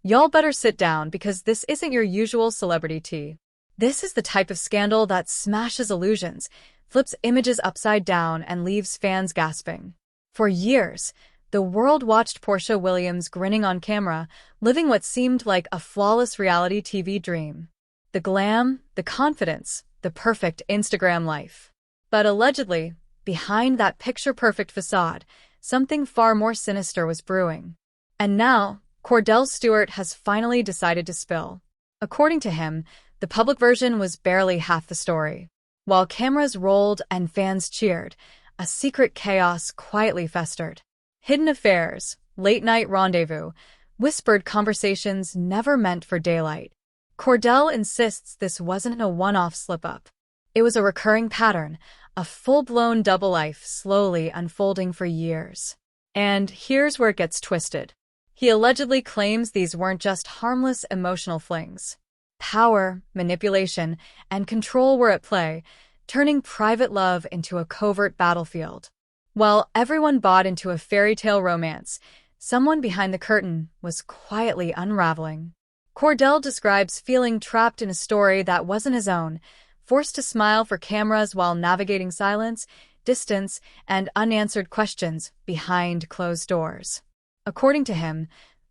Y'all better sit down because this isn't your usual celebrity tea. This is the type of scandal that smashes illusions, flips images upside down, and leaves fans gasping. For years, the world watched Porsha Williams grinning on camera, living what seemed like a flawless reality TV dream. The glam, the confidence, the perfect Instagram life. But allegedly, behind that picture-perfect facade, something far more sinister was brewing. And now, Kordell Stewart has finally decided to spill. According to him, the public version was barely half the story. While cameras rolled and fans cheered, a secret chaos quietly festered. Hidden affairs, late-night rendezvous, whispered conversations never meant for daylight. Kordell insists this wasn't a one-off slip-up. It was a recurring pattern, a full-blown double life slowly unfolding for years. And here's where it gets twisted. He allegedly claims these weren't just harmless emotional flings. Power, manipulation, and control were at play, turning private love into a covert battlefield. While everyone bought into a fairy tale romance, someone behind the curtain was quietly unraveling. Kordell describes feeling trapped in a story that wasn't his own, forced to smile for cameras while navigating silence, distance, and unanswered questions behind closed doors. According to him,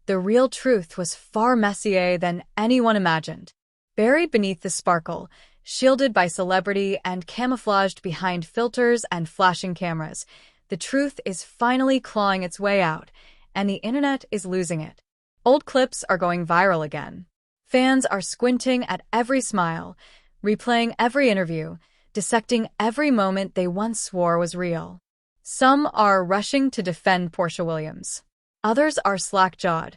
the real truth was far messier than anyone imagined. Buried beneath the sparkle, shielded by celebrity and camouflaged behind filters and flashing cameras, the truth is finally clawing its way out, and the internet is losing it. Old clips are going viral again. Fans are squinting at every smile, replaying every interview, dissecting every moment they once swore was real. Some are rushing to defend Porsha Williams. Others are slack-jawed,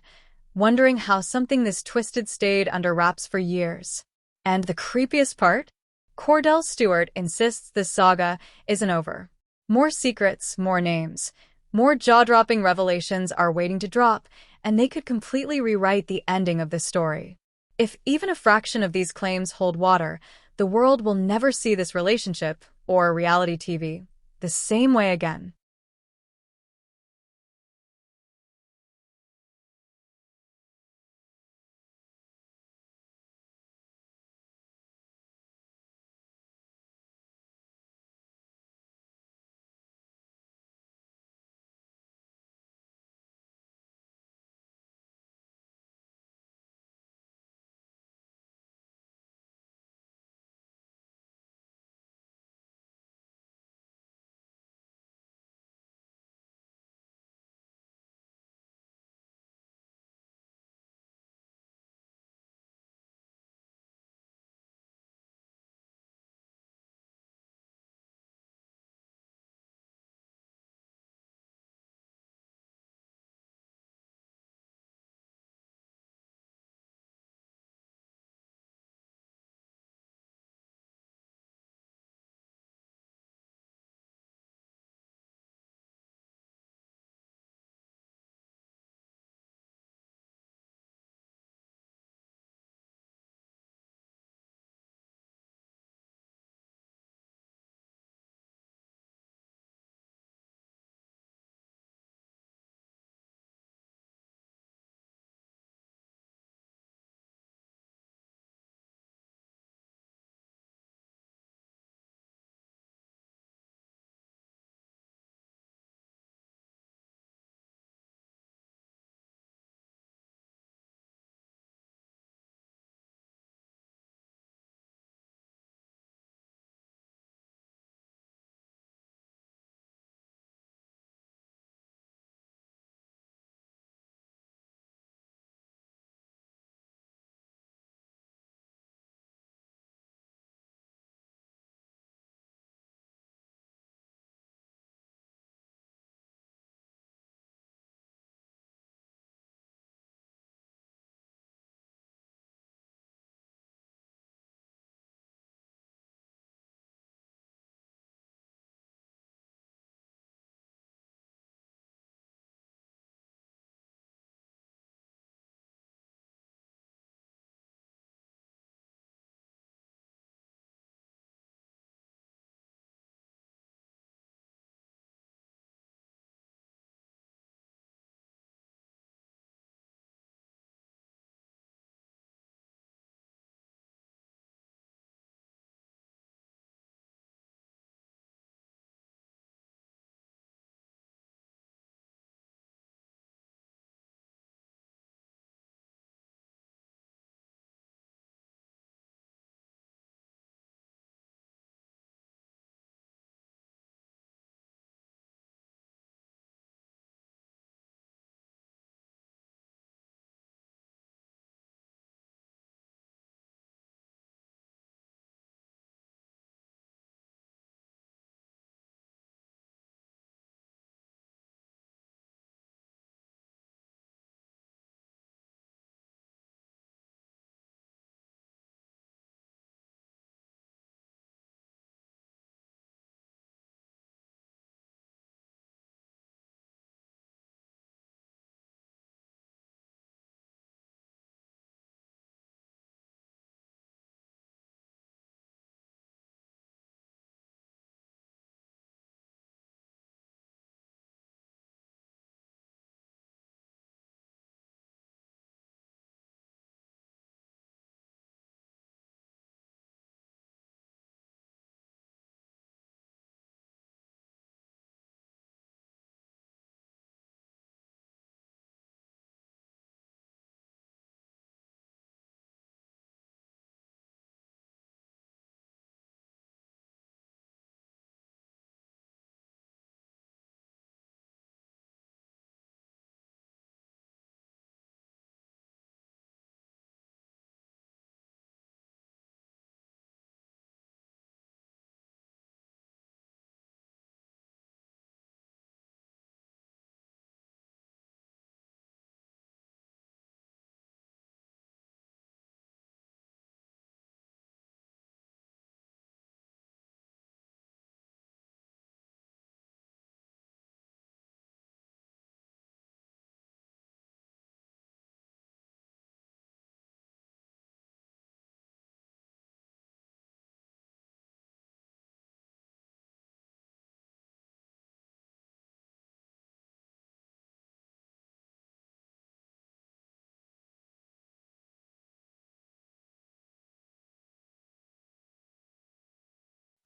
wondering how something this twisted stayed under wraps for years. And the creepiest part? Kordell Stewart insists this saga isn't over. More secrets, more names, more jaw-dropping revelations are waiting to drop, and they could completely rewrite the ending of this story. If even a fraction of these claims hold water, the world will never see this relationship, or reality TV, the same way again.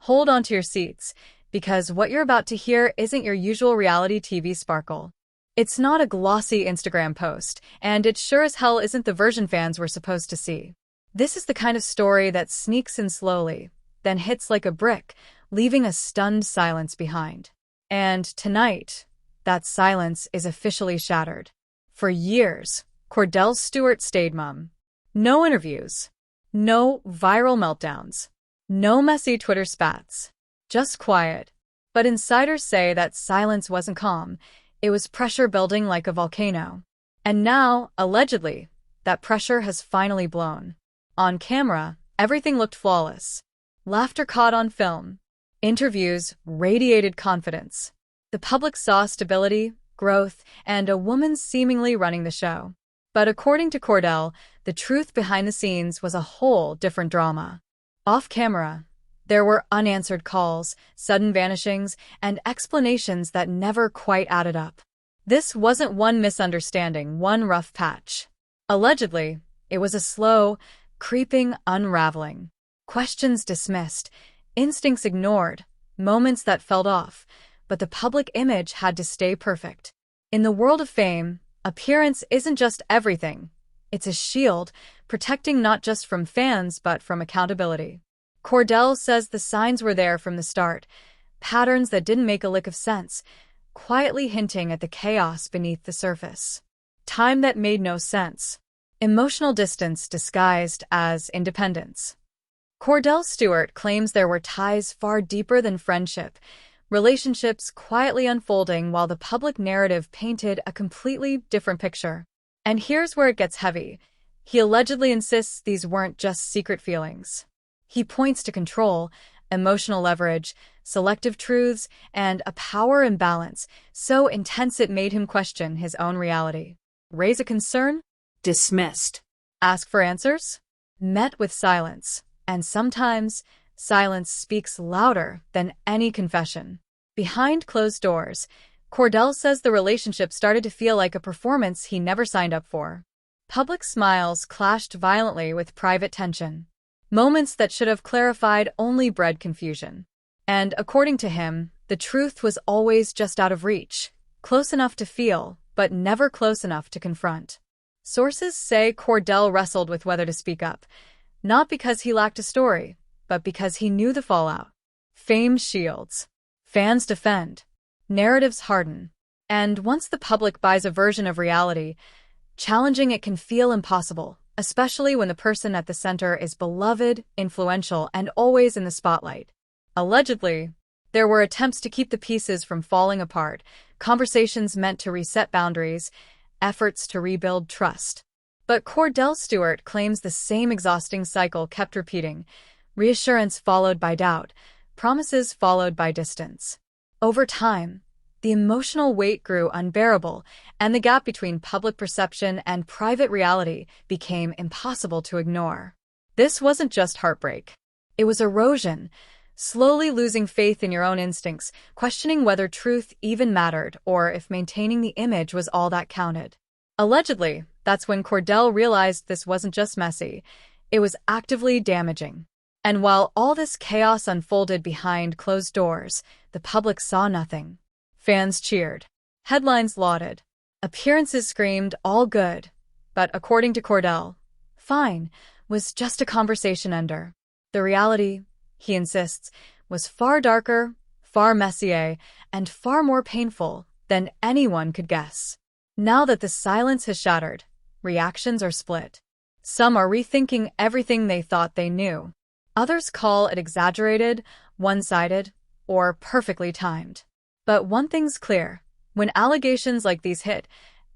Hold on to your seats, because what you're about to hear isn't your usual reality TV sparkle. It's not a glossy Instagram post, and it sure as hell isn't the version fans were supposed to see. This is the kind of story that sneaks in slowly, then hits like a brick, leaving a stunned silence behind. And tonight, that silence is officially shattered. For years, Kordell Stewart stayed mum. No interviews. No viral meltdowns. No messy Twitter spats. Just quiet. But insiders say that silence wasn't calm. It was pressure building like a volcano. And now, allegedly, that pressure has finally blown. On camera, everything looked flawless. Laughter caught on film. Interviews radiated confidence. The public saw stability, growth, and a woman seemingly running the show. But according to Kordell, the truth behind the scenes was a whole different drama. Off camera, there were unanswered calls, sudden vanishings, and explanations that never quite added up. This wasn't one misunderstanding, one rough patch. Allegedly, it was a slow, creeping unraveling. Questions dismissed, instincts ignored, moments that felt off, but the public image had to stay perfect. In the world of fame, appearance isn't just everything. It's a shield, protecting not just from fans but from accountability. Kordell says the signs were there from the start, patterns that didn't make a lick of sense, quietly hinting at the chaos beneath the surface. Time that made no sense. Emotional distance disguised as independence. Kordell Stewart claims there were ties far deeper than friendship, relationships quietly unfolding while the public narrative painted a completely different picture. And here's where it gets heavy. He allegedly insists these weren't just secret feelings. He points to control, emotional leverage, selective truths, and a power imbalance so intense it made him question his own reality. Raise a concern? Dismissed. Ask for answers? Met with silence. And sometimes, silence speaks louder than any confession. Behind closed doors, Kordell says the relationship started to feel like a performance he never signed up for. Public smiles clashed violently with private tension. Moments that should have clarified only bred confusion. And according to him, the truth was always just out of reach, close enough to feel, but never close enough to confront. Sources say Kordell wrestled with whether to speak up, not because he lacked a story, but because he knew the fallout. Fame shields. Fans defend. Narratives harden. And once the public buys a version of reality, challenging it can feel impossible, especially when the person at the center is beloved, influential, and always in the spotlight. Allegedly, there were attempts to keep the pieces from falling apart, conversations meant to reset boundaries, efforts to rebuild trust. But Kordell Stewart claims the same exhausting cycle kept repeating, reassurance followed by doubt, promises followed by distance. Over time, the emotional weight grew unbearable, and the gap between public perception and private reality became impossible to ignore. This wasn't just heartbreak. It was erosion, slowly losing faith in your own instincts, questioning whether truth even mattered or if maintaining the image was all that counted. Allegedly, that's when Kordell realized this wasn't just messy, it was actively damaging. And while all this chaos unfolded behind closed doors, the public saw nothing. Fans cheered. Headlines lauded. Appearances screamed all good. But according to Kordell, fine was just a conversation ender. The reality, he insists, was far darker, far messier, and far more painful than anyone could guess. Now that the silence has shattered, reactions are split. Some are rethinking everything they thought they knew. Others call it exaggerated, one-sided, or perfectly timed. But one thing's clear. When allegations like these hit,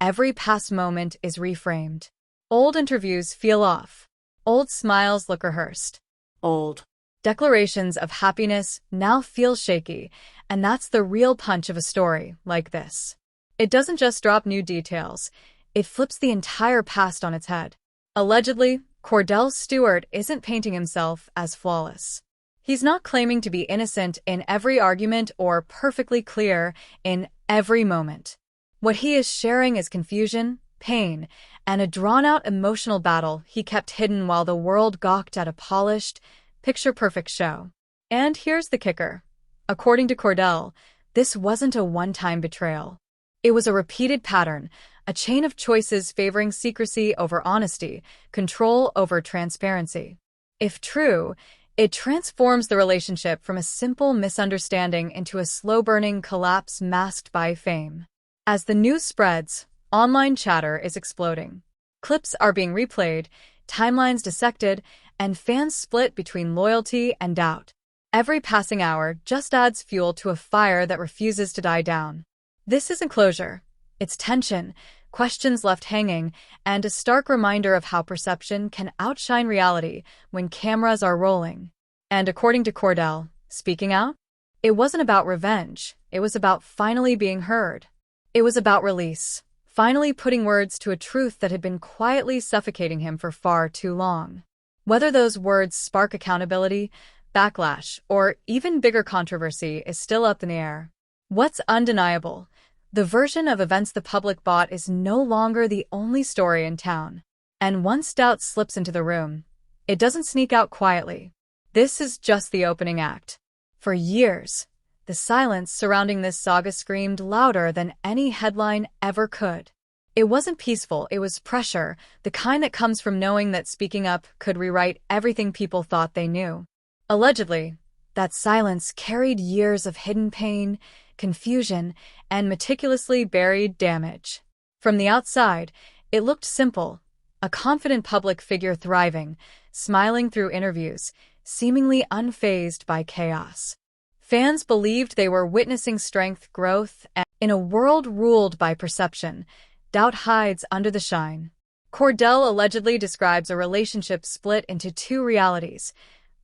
every past moment is reframed. Old interviews feel off. Old smiles look rehearsed. Old declarations of happiness now feel shaky, and that's the real punch of a story like this. It doesn't just drop new details, it flips the entire past on its head. Allegedly, Kordell Stewart isn't painting himself as flawless. He's not claiming to be innocent in every argument or perfectly clear in every moment. What he is sharing is confusion, pain, and a drawn-out emotional battle he kept hidden while the world gawked at a polished, picture-perfect show. And here's the kicker. According to Kordell, this wasn't a one-time betrayal. It was a repeated pattern, a chain of choices favoring secrecy over honesty, control over transparency. If true, it transforms the relationship from a simple misunderstanding into a slow-burning collapse masked by fame. As the news spreads, online chatter is exploding. Clips are being replayed, timelines dissected, and fans split between loyalty and doubt. Every passing hour just adds fuel to a fire that refuses to die down. This isn't closure. It's tension, questions left hanging, and a stark reminder of how perception can outshine reality when cameras are rolling. And according to Kordell, speaking out? It wasn't about revenge. It was about finally being heard. It was about release, finally putting words to a truth that had been quietly suffocating him for far too long. Whether those words spark accountability, backlash, or even bigger controversy is still up in the air. What's undeniable? The version of events the public bought is no longer the only story in town. And once doubt slips into the room, it doesn't sneak out quietly. This is just the opening act. For years, the silence surrounding this saga screamed louder than any headline ever could. It wasn't peaceful, it was pressure, the kind that comes from knowing that speaking up could rewrite everything people thought they knew. Allegedly, that silence carried years of hidden pain, confusion, and meticulously buried damage. From the outside, it looked simple, a confident public figure thriving, smiling through interviews, seemingly unfazed by chaos. Fans believed they were witnessing strength, growth, and in a world ruled by perception, doubt hides under the shine. Kordell allegedly describes a relationship split into two realities,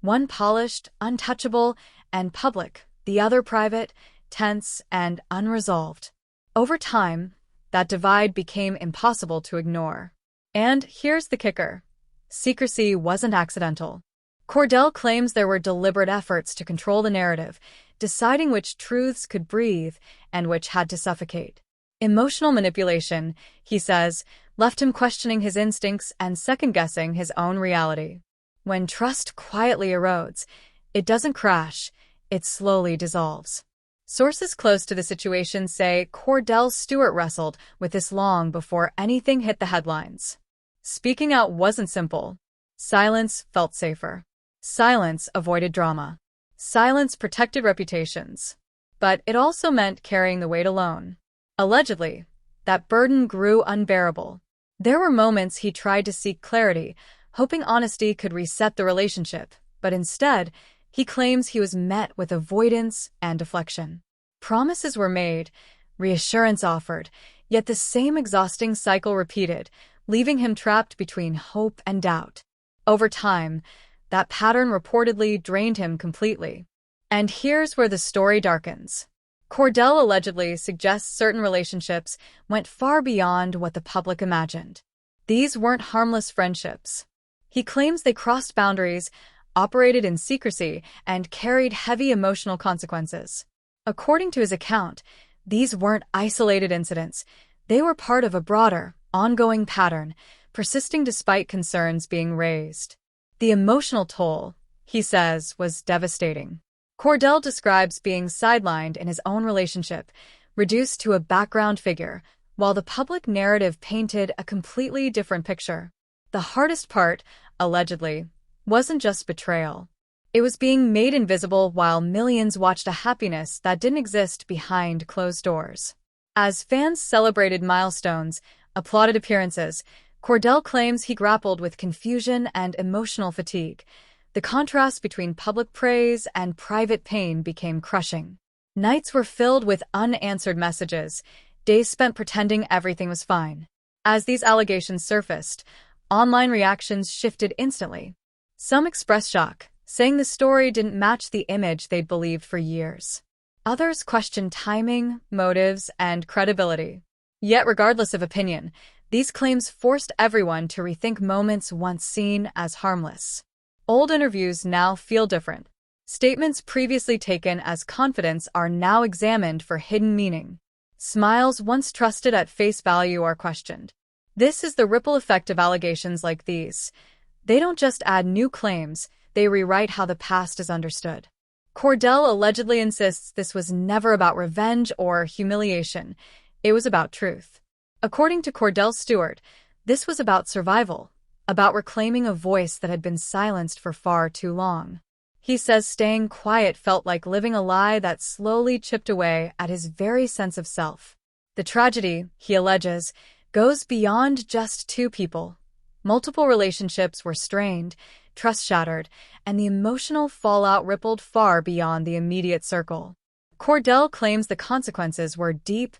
one polished, untouchable, and public, the other private, tense, and unresolved. Over time, that divide became impossible to ignore. And here's the kicker. Secrecy wasn't accidental. Kordell claims there were deliberate efforts to control the narrative, deciding which truths could breathe and which had to suffocate. Emotional manipulation, he says, left him questioning his instincts and second-guessing his own reality. When trust quietly erodes, it doesn't crash, it slowly dissolves. Sources close to the situation say Kordell Stewart wrestled with this long before anything hit the headlines. Speaking out wasn't simple. Silence felt safer. Silence avoided drama. Silence protected reputations. But it also meant carrying the weight alone. Allegedly, that burden grew unbearable. There were moments he tried to seek clarity, hoping honesty could reset the relationship, but instead, he claims he was met with avoidance and deflection. Promises were made, reassurance offered, yet the same exhausting cycle repeated, leaving him trapped between hope and doubt. Over time, that pattern reportedly drained him completely. And here's where the story darkens. Kordell allegedly suggests certain relationships went far beyond what the public imagined. These weren't harmless friendships. He claims they crossed boundaries, operated in secrecy, and carried heavy emotional consequences. According to his account, these weren't isolated incidents. They were part of a broader, ongoing pattern, persisting despite concerns being raised. The emotional toll, he says, was devastating. Kordell describes being sidelined in his own relationship, reduced to a background figure, while the public narrative painted a completely different picture. The hardest part, allegedly, wasn't just betrayal. It was being made invisible while millions watched a happiness that didn't exist behind closed doors. As fans celebrated milestones, applauded appearances, Kordell claims he grappled with confusion and emotional fatigue. The contrast between public praise and private pain became crushing. Nights were filled with unanswered messages, days spent pretending everything was fine. As these allegations surfaced, online reactions shifted instantly. Some expressed shock, saying the story didn't match the image they'd believed for years. Others questioned timing, motives, and credibility. Yet regardless of opinion, these claims forced everyone to rethink moments once seen as harmless. Old interviews now feel different. Statements previously taken as confidence are now examined for hidden meaning. Smiles once trusted at face value are questioned. This is the ripple effect of allegations like these. They don't just add new claims, they rewrite how the past is understood. Kordell allegedly insists this was never about revenge or humiliation. It was about truth. According to Kordell Stewart, this was about survival, about reclaiming a voice that had been silenced for far too long. He says staying quiet felt like living a lie that slowly chipped away at his very sense of self. The tragedy, he alleges, goes beyond just two people. Multiple relationships were strained, trust shattered, and the emotional fallout rippled far beyond the immediate circle. Kordell claims the consequences were deep,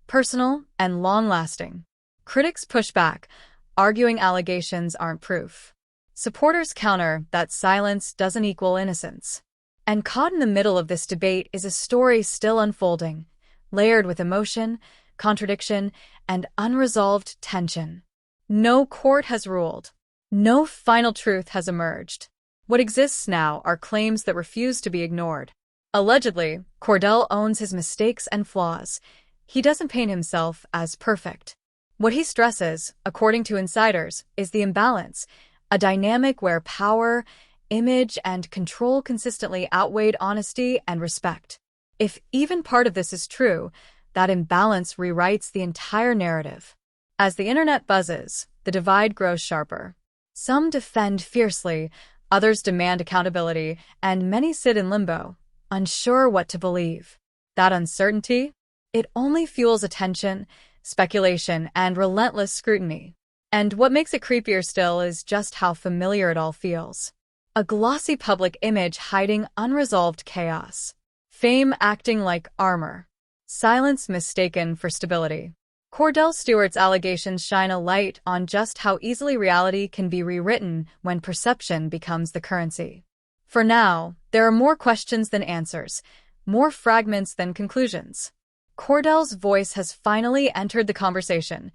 personal, and long-lasting. Critics push back, arguing allegations aren't proof. Supporters counter that silence doesn't equal innocence. And caught in the middle of this debate is a story still unfolding, layered with emotion, contradiction, and unresolved tension. No court has ruled. No final truth has emerged. What exists now are claims that refuse to be ignored. Allegedly, Kordell owns his mistakes and flaws. He doesn't paint himself as perfect. What he stresses, according to insiders, is the imbalance, a dynamic where power, image, and control consistently outweighed honesty and respect. If even part of this is true, that imbalance rewrites the entire narrative. As the internet buzzes, the divide grows sharper. Some defend fiercely, others demand accountability, and many sit in limbo, unsure what to believe. That uncertainty? It only fuels attention, speculation, and relentless scrutiny. And what makes it creepier still is just how familiar it all feels. A glossy public image hiding unresolved chaos. Fame acting like armor. Silence mistaken for stability. Kordell Stewart's allegations shine a light on just how easily reality can be rewritten when perception becomes the currency. For now, there are more questions than answers, more fragments than conclusions. Kordell's voice has finally entered the conversation,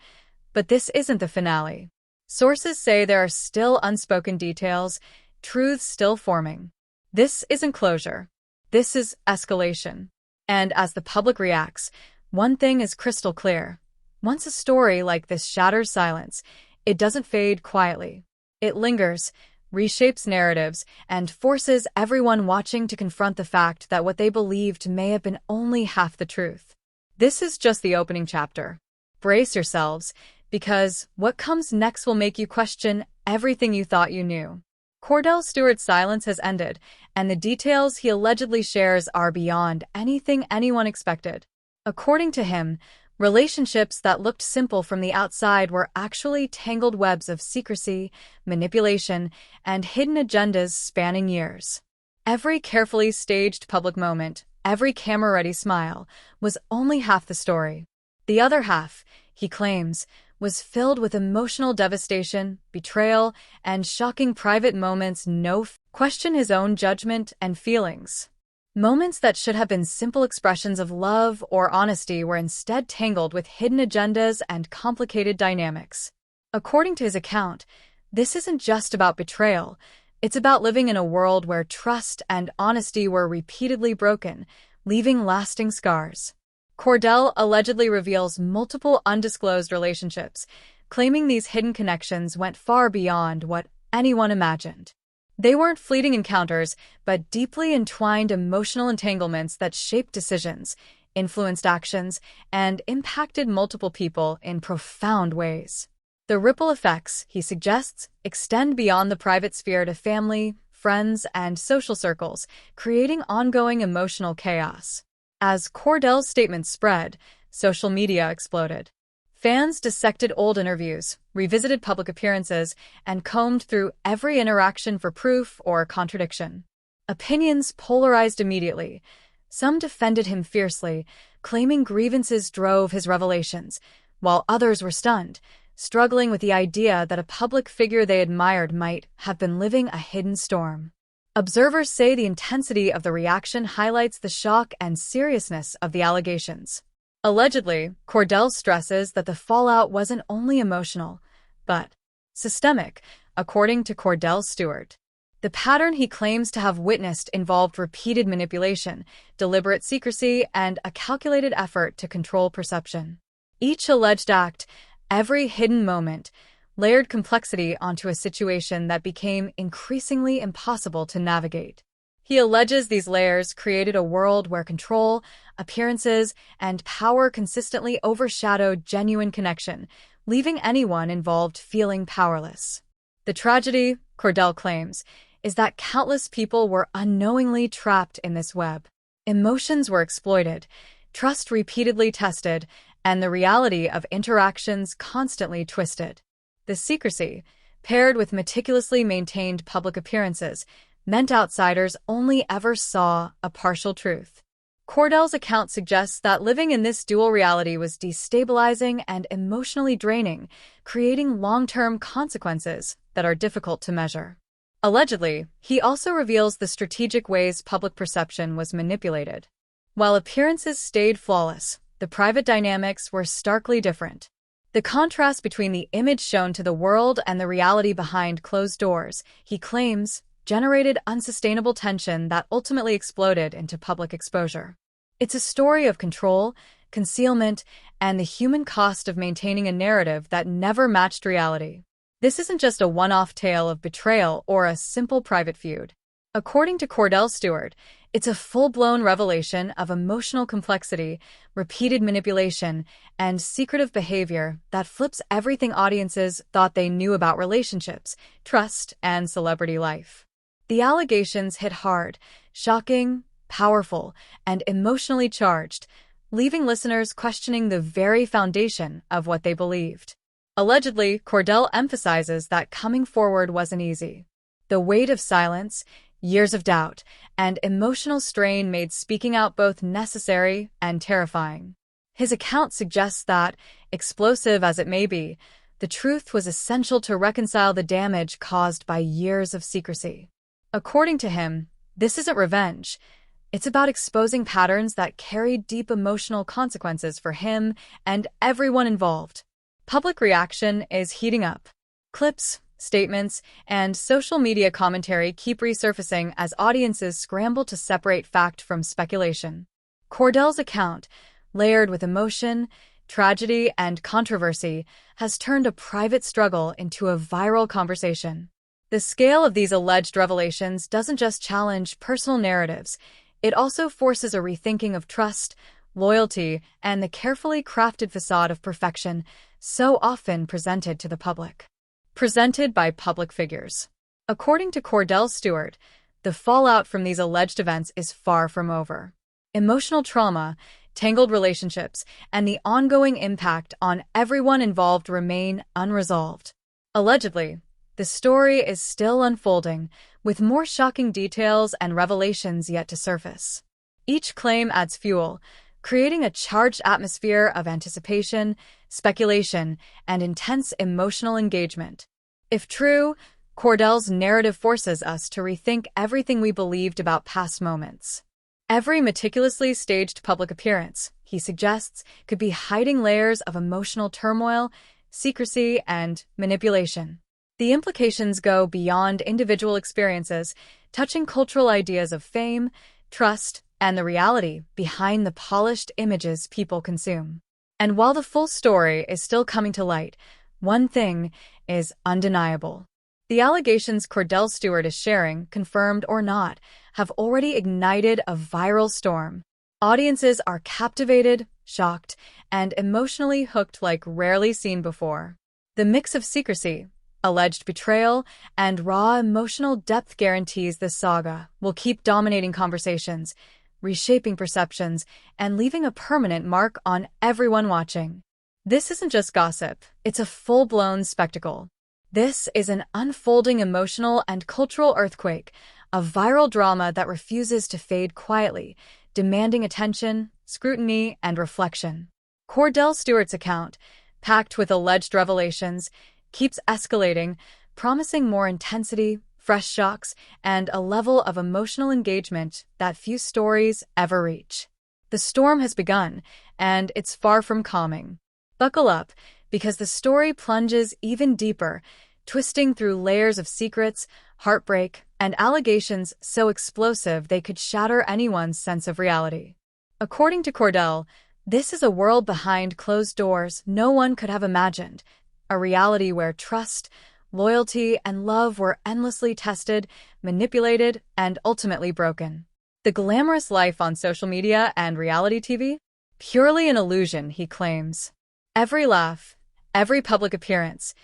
but this isn't the finale. Sources say there are still unspoken details, truths still forming. This isn't closure. This is escalation. And as the public reacts, one thing is crystal clear. Once a story like this shatters silence, it doesn't fade quietly. It lingers, reshapes narratives, and forces everyone watching to confront the fact that what they believed may have been only half the truth. This is just the opening chapter. Brace yourselves, because what comes next will make you question everything you thought you knew. Kordell Stewart's silence has ended, and the details he allegedly shares are beyond anything anyone expected. According to him, relationships that looked simple from the outside were actually tangled webs of secrecy, manipulation, and hidden agendas spanning years. Every carefully staged public moment, every camera-ready smile, was only half the story. The other half, he claims, was filled with emotional devastation, betrayal, and shocking private moments question his own judgment and feelings. Moments that should have been simple expressions of love or honesty were instead tangled with hidden agendas and complicated dynamics. According to his account, this isn't just about betrayal. It's about living in a world where trust and honesty were repeatedly broken, leaving lasting scars. Kordell allegedly reveals multiple undisclosed relationships, claiming these hidden connections went far beyond what anyone imagined. They weren't fleeting encounters, but deeply entwined emotional entanglements that shaped decisions, influenced actions, and impacted multiple people in profound ways. The ripple effects, he suggests, extend beyond the private sphere to family, friends, and social circles, creating ongoing emotional chaos. As Kordell's statements spread, social media exploded. Fans dissected old interviews, revisited public appearances, and combed through every interaction for proof or contradiction. Opinions polarized immediately. Some defended him fiercely, claiming grievances drove his revelations, while others were stunned, struggling with the idea that a public figure they admired might have been living a hidden storm. Observers say the intensity of the reaction highlights the shock and seriousness of the allegations. Allegedly, Kordell stresses that the fallout wasn't only emotional, but systemic, according to Kordell Stewart. The pattern he claims to have witnessed involved repeated manipulation, deliberate secrecy, and a calculated effort to control perception. Each alleged act, every hidden moment, layered complexity onto a situation that became increasingly impossible to navigate. He alleges these layers created a world where control, appearances, and power consistently overshadowed genuine connection, leaving anyone involved feeling powerless. The tragedy, Kordell claims, is that countless people were unknowingly trapped in this web. Emotions were exploited, trust repeatedly tested, and the reality of interactions constantly twisted. The secrecy, paired with meticulously maintained public appearances, meant outsiders only ever saw a partial truth. Kordell's account suggests that living in this dual reality was destabilizing and emotionally draining, creating long-term consequences that are difficult to measure. Allegedly, he also reveals the strategic ways public perception was manipulated. While appearances stayed flawless, the private dynamics were starkly different. The contrast between the image shown to the world and the reality behind closed doors, he claims, generated unsustainable tension that ultimately exploded into public exposure. It's a story of control, concealment, and the human cost of maintaining a narrative that never matched reality. This isn't just a one-off tale of betrayal or a simple private feud. According to Kordell Stewart, it's a full-blown revelation of emotional complexity, repeated manipulation, and secretive behavior that flips everything audiences thought they knew about relationships, trust, and celebrity life. The allegations hit hard, shocking, powerful, and emotionally charged, leaving listeners questioning the very foundation of what they believed. Allegedly, Kordell emphasizes that coming forward wasn't easy. The weight of silence, years of doubt, and emotional strain made speaking out both necessary and terrifying. His account suggests that, explosive as it may be, the truth was essential to reconcile the damage caused by years of secrecy. According to him, this isn't revenge. It's about exposing patterns that carried deep emotional consequences for him and everyone involved. Public reaction is heating up. Clips, statements, and social media commentary keep resurfacing as audiences scramble to separate fact from speculation. Kordell's account, layered with emotion, tragedy, and controversy, has turned a private struggle into a viral conversation. The scale of these alleged revelations doesn't just challenge personal narratives, it also forces a rethinking of trust, loyalty, and the carefully crafted facade of perfection so often presented to the public. Presented by public figures. According to Kordell Stewart, the fallout from these alleged events is far from over. Emotional trauma, tangled relationships, and the ongoing impact on everyone involved remain unresolved. Allegedly, the story is still unfolding, with more shocking details and revelations yet to surface. Each claim adds fuel, creating a charged atmosphere of anticipation, speculation, and intense emotional engagement. If true, Kordell's narrative forces us to rethink everything we believed about past moments. Every meticulously staged public appearance, he suggests, could be hiding layers of emotional turmoil, secrecy, and manipulation. The implications go beyond individual experiences, touching cultural ideas of fame, trust, and the reality behind the polished images people consume. And while the full story is still coming to light, one thing is undeniable. The allegations Kordell Stewart is sharing, confirmed or not, have already ignited a viral storm. Audiences are captivated, shocked, and emotionally hooked like rarely seen before. The mix of secrecy, alleged betrayal, and raw emotional depth guarantees this saga will keep dominating conversations, reshaping perceptions, and leaving a permanent mark on everyone watching. This isn't just gossip, it's a full-blown spectacle. This is an unfolding emotional and cultural earthquake, a viral drama that refuses to fade quietly, demanding attention, scrutiny, and reflection. Kordell Stewart's account, packed with alleged revelations, keeps escalating, promising more intensity, fresh shocks, and a level of emotional engagement that few stories ever reach. The storm has begun, and it's far from calming. Buckle up, because the story plunges even deeper, twisting through layers of secrets, heartbreak, and allegations so explosive they could shatter anyone's sense of reality. According to Kordell, this is a world behind closed doors no one could have imagined, a reality where trust, loyalty, and love were endlessly tested, manipulated, and ultimately broken. The glamorous life on social media and reality TV? Purely an illusion, he claims. Every laugh, every public appearance,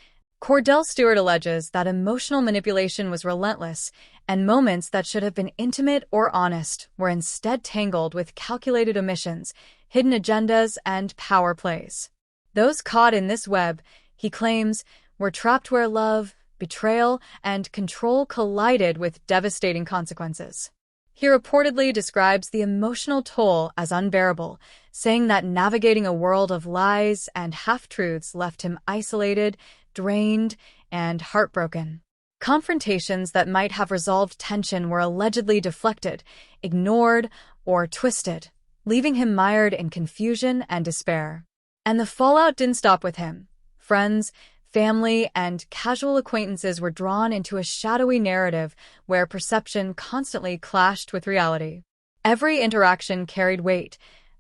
Kordell Stewart alleges that emotional manipulation was relentless, and moments that should have been intimate or honest were instead tangled with calculated omissions, hidden agendas, and power plays. Those caught in this web, he claims, were trapped where love, betrayal, and control collided with devastating consequences. He reportedly describes the emotional toll as unbearable, saying that navigating a world of lies and half-truths left him isolated, drained, and heartbroken. Confrontations that might have resolved tension were allegedly deflected, ignored, or twisted, leaving him mired in confusion and despair. And the fallout didn't stop with him. Friends, family, and casual acquaintances were drawn into a shadowy narrative where perception constantly clashed with reality. Every interaction carried weight,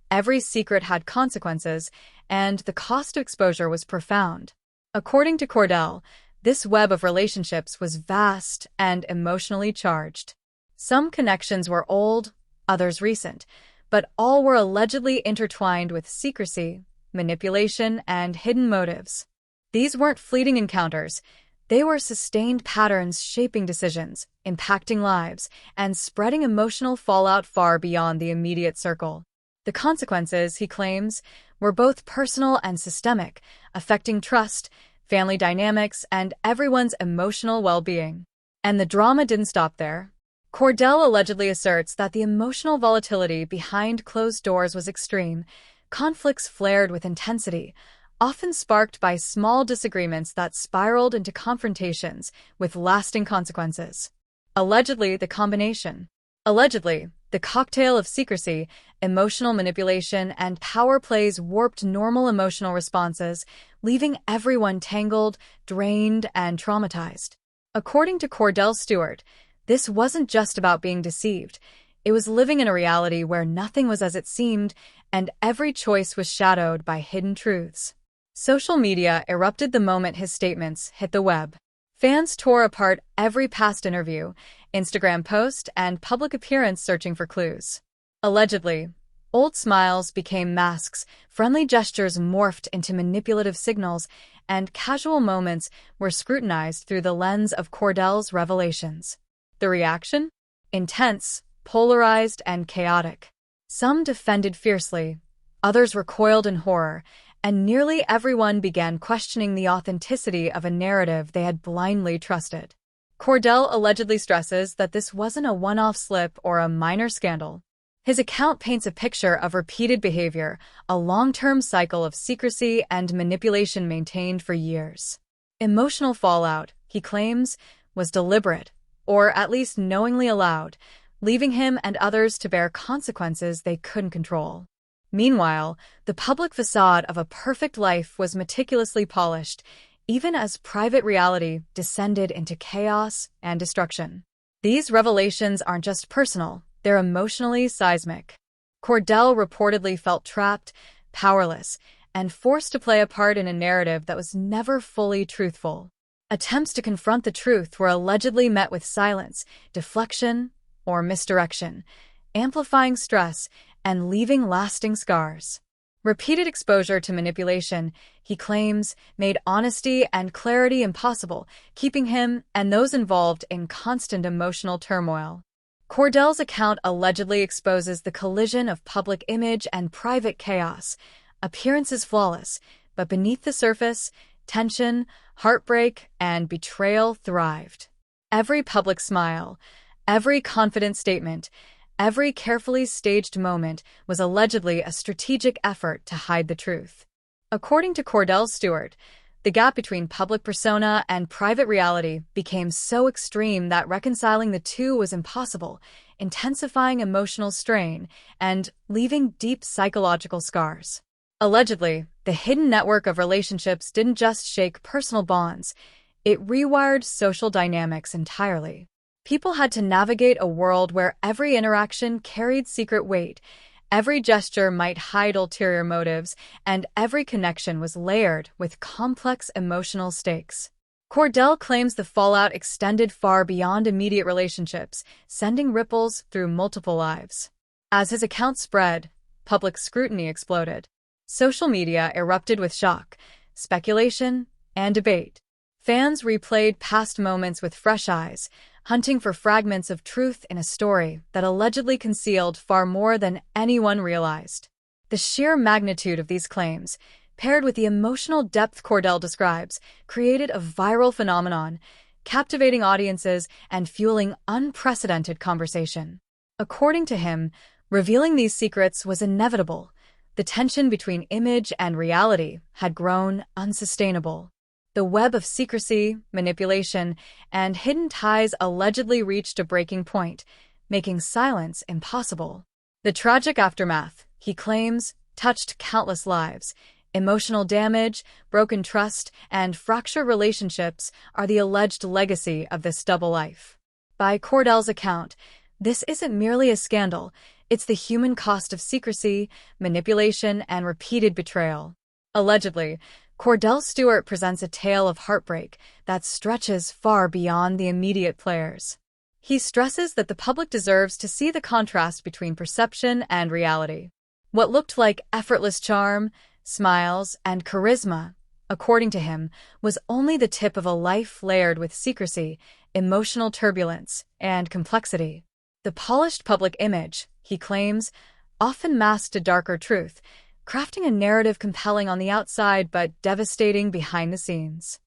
every secret had consequences, and the cost of exposure was profound. According to Kordell, this web of relationships was vast and emotionally charged. Some connections were old, others recent, but all were allegedly intertwined with secrecy, manipulation, and hidden motives. These weren't fleeting encounters. They were sustained patterns shaping decisions, impacting lives, and spreading emotional fallout far beyond the immediate circle. The consequences, he claims, were both personal and systemic, affecting trust, family dynamics, and everyone's emotional well-being. And the drama didn't stop there. Kordell allegedly asserts that the emotional volatility behind closed doors was extreme. Conflicts flared with intensity, often sparked by small disagreements that spiraled into confrontations with lasting consequences. Allegedly, the cocktail of secrecy, emotional manipulation, and power plays warped normal emotional responses, leaving everyone tangled, drained, and traumatized. According to Kordell Stewart, this wasn't just about being deceived. It was living in a reality where nothing was as it seemed, and every choice was shadowed by hidden truths. Social media erupted the moment his statements hit the web. Fans tore apart every past interview, Instagram post, and public appearance searching for clues. Allegedly, old smiles became masks, friendly gestures morphed into manipulative signals, and casual moments were scrutinized through the lens of Kordell's revelations. The reaction? Intense, polarized, and chaotic. Some defended fiercely, others recoiled in horror, and nearly everyone began questioning the authenticity of a narrative they had blindly trusted. Kordell allegedly stresses that this wasn't a one-off slip or a minor scandal. His account paints a picture of repeated behavior, a long-term cycle of secrecy and manipulation maintained for years. Emotional fallout, he claims, was deliberate, or at least knowingly allowed, leaving him and others to bear consequences they couldn't control. Meanwhile, the public facade of a perfect life was meticulously polished, even as private reality descended into chaos and destruction. These revelations aren't just personal, they're emotionally seismic. Kordell reportedly felt trapped, powerless, and forced to play a part in a narrative that was never fully truthful. Attempts to confront the truth were allegedly met with silence, deflection, or misdirection, amplifying stress and leaving lasting scars. Repeated exposure to manipulation, he claims, made honesty and clarity impossible, keeping him and those involved in constant emotional turmoil. Kordell's account allegedly exposes the collision of public image and private chaos. Appearances flawless, but beneath the surface, tension, heartbreak, and betrayal thrived. Every public smile, every confident statement, every carefully staged moment was allegedly a strategic effort to hide the truth. According to Kordell Stewart, the gap between public persona and private reality became so extreme that reconciling the two was impossible, intensifying emotional strain and leaving deep psychological scars. Allegedly, the hidden network of relationships didn't just shake personal bonds, it rewired social dynamics entirely. People had to navigate a world where every interaction carried secret weight, every gesture might hide ulterior motives, and every connection was layered with complex emotional stakes. Kordell claims the fallout extended far beyond immediate relationships, sending ripples through multiple lives. As his account spread, public scrutiny exploded. Social media erupted with shock, speculation, and debate. Fans replayed past moments with fresh eyes, hunting for fragments of truth in a story that allegedly concealed far more than anyone realized. The sheer magnitude of these claims, paired with the emotional depth Kordell describes, created a viral phenomenon, captivating audiences and fueling unprecedented conversation. According to him, revealing these secrets was inevitable. The tension between image and reality had grown unsustainable. The web of secrecy, manipulation, and hidden ties allegedly reached a breaking point, making silence impossible. The tragic aftermath, he claims, touched countless lives. Emotional damage, broken trust, and fractured relationships are the alleged legacy of this double life. By Kordell's account, this isn't merely a scandal, it's the human cost of secrecy, manipulation, and repeated betrayal. Allegedly, Kordell Stewart presents a tale of heartbreak that stretches far beyond the immediate players. He stresses that the public deserves to see the contrast between perception and reality. What looked like effortless charm, smiles, and charisma, according to him, was only the tip of a life layered with secrecy, emotional turbulence, and complexity. The polished public image, he claims, often masked a darker truth, crafting a narrative compelling on the outside but devastating behind the scenes.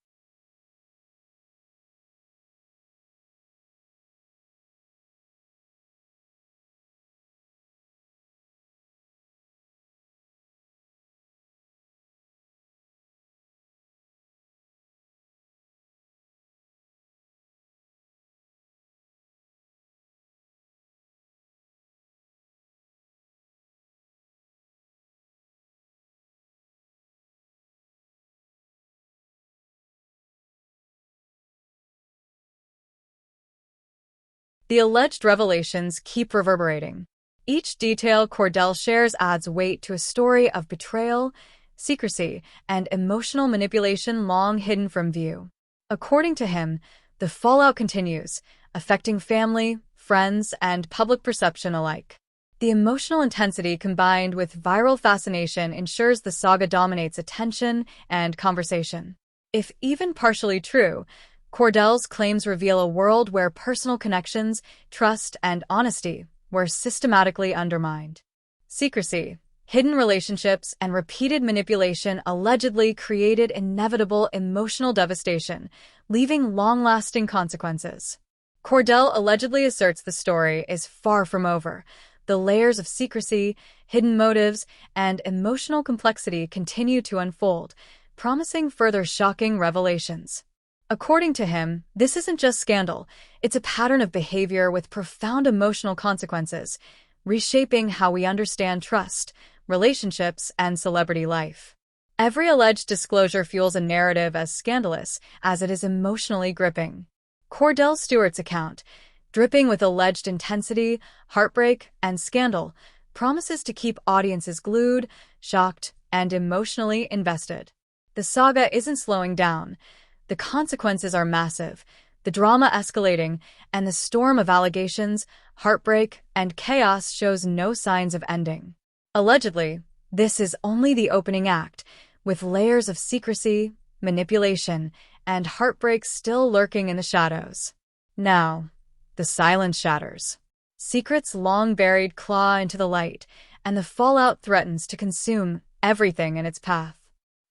The alleged revelations keep reverberating. Each detail Kordell shares adds weight to a story of betrayal, secrecy, and emotional manipulation long hidden from view. According to him, the fallout continues, affecting family, friends, and public perception alike. The emotional intensity combined with viral fascination ensures the saga dominates attention and conversation. If even partially true, Kordell's claims reveal a world where personal connections, trust, and honesty were systematically undermined. Secrecy, hidden relationships, and repeated manipulation allegedly created inevitable emotional devastation, leaving long-lasting consequences. Kordell allegedly asserts the story is far from over. The layers of secrecy, hidden motives, and emotional complexity continue to unfold, promising further shocking revelations. According to him, this isn't just scandal, it's a pattern of behavior with profound emotional consequences, reshaping how we understand trust, relationships, and celebrity life. Every alleged disclosure fuels a narrative as scandalous as it is emotionally gripping. Kordell Stewart's account, dripping with alleged intensity, heartbreak, and scandal, promises to keep audiences glued, shocked, and emotionally invested. The saga isn't slowing down. The consequences are massive, the drama escalating, and the storm of allegations, heartbreak, and chaos shows no signs of ending. Allegedly, this is only the opening act, with layers of secrecy, manipulation, and heartbreak still lurking in the shadows. Now, the silence shatters. Secrets long buried claw into the light, and the fallout threatens to consume everything in its path.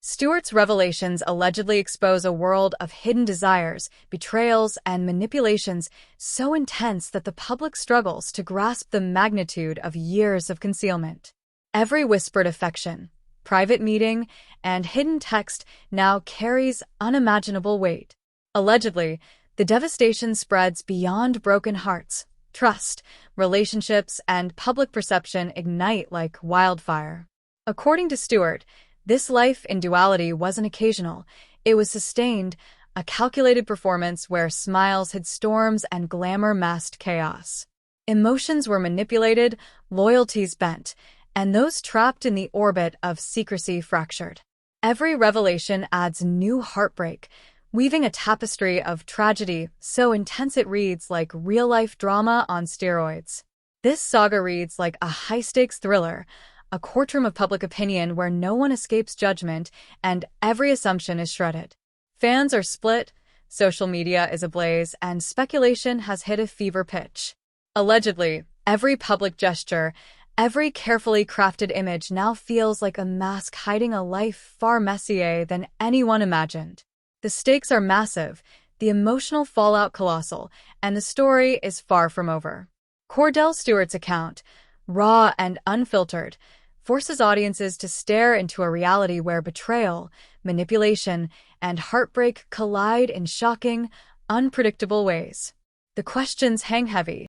Stewart's revelations allegedly expose a world of hidden desires, betrayals, and manipulations so intense that the public struggles to grasp the magnitude of years of concealment. Every whispered affection, private meeting, and hidden text now carries unimaginable weight. Allegedly, the devastation spreads beyond broken hearts. Trust, relationships, and public perception ignite like wildfire. According to Stewart, this life in duality wasn't occasional, it was sustained, a calculated performance where smiles hid storms and glamour masked chaos. Emotions were manipulated, loyalties bent, and those trapped in the orbit of secrecy fractured. Every revelation adds new heartbreak, weaving a tapestry of tragedy so intense it reads like real-life drama on steroids. This saga reads like a high-stakes thriller, a courtroom of public opinion where no one escapes judgment and every assumption is shredded. Fans are split, social media is ablaze, and speculation has hit a fever pitch. Allegedly, every public gesture, every carefully crafted image now feels like a mask hiding a life far messier than anyone imagined. The stakes are massive, the emotional fallout colossal, and the story is far from over. Kordell Stewart's account, raw and unfiltered, forces audiences to stare into a reality where betrayal, manipulation, and heartbreak collide in shocking, unpredictable ways. The questions hang heavy.